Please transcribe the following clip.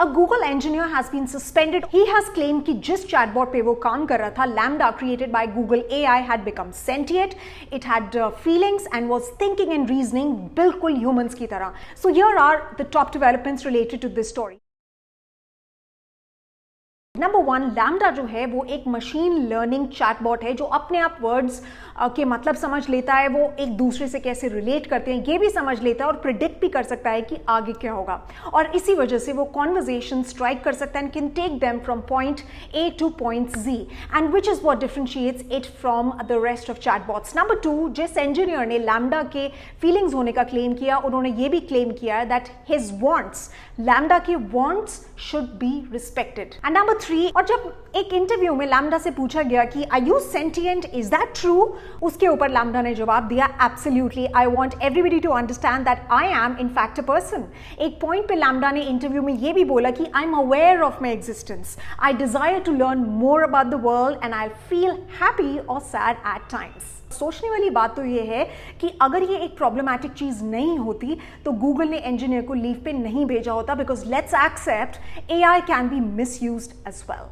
A Google engineer has been suspended. He has claimed कि जिस chatbot पे वो काम कर रहा था, Lamda created by Google AI had become sentient. It had feelings and was thinking and reasoning बिल्कुल humans की तरह. So here are the top developments related to this story. Number 1, lambda जो है वो एक मशीन लर्निंग चैटबॉट है जो अपने आप वर्ड्स के मतलब समझ लेता है, वो एक दूसरे से कैसे रिलेट करते हैं ये भी समझ लेता है और प्रिडिक्ट भी कर सकता है कि आगे क्या होगा, और इसी वजह से वो कॉन्वर्जेशन स्ट्राइक कर सकता है and can take them from point A to point G, and which is what differentiates it from the rest of chatbots. Number 2, जिस इंजीनियर ने लैम्डा के फीलिंग्स होने का क्लेम किया, उन्होंने ये भी क्लेम किया है दैट हिज वांट्स, लैम्डा के wants should be respected. And number 3, और जब एक इंटरव्यू में लैम्डा से पूछा गया कि are you sentient, is that true, उसके ऊपर लैम्डा ने जवाब दिया absolutely, I want everybody to understand that I am in fact a person. एक पॉइंट पे लैम्डा ने इंटरव्यू में ये भी बोला कि I am aware of my existence, I desire to learn more about the world and I feel happy और sad at times. सोचने वाली बात तो ये है कि अगर ये एक प्रॉब्लमैटिक चीज नहीं होती तो गूगल ने इंजीनियर को लीव पे नहीं भेजा होता, because let's accept AI can be misused as well.